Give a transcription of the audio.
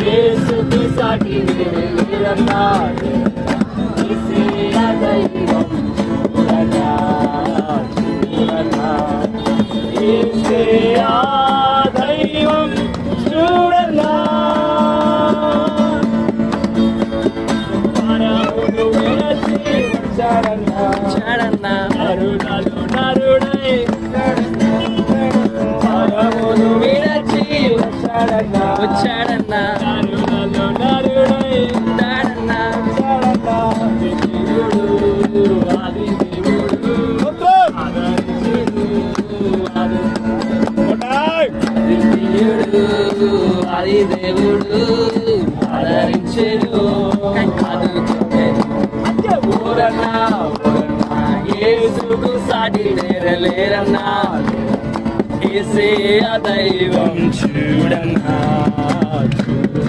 యేసుకి సాటి లేరన్నా యేసయ్య దైవం చూడన్నా చూడన్నా యేసయ్య దైవం చూడన్నా పరమును విరచి వచ్చాడన్నా నరుడను నరుడై పరమును విరచి వచ్చాడన్నా నరుడను నరుడై వచ్చాడన్నా దేవుడు ఆది దేవుడు ఆది దేవుడు ఆదరించెను ఊరన్నా యేసుకు సాటి లేరన్నా యేసయ్య దైవం చూడన్నా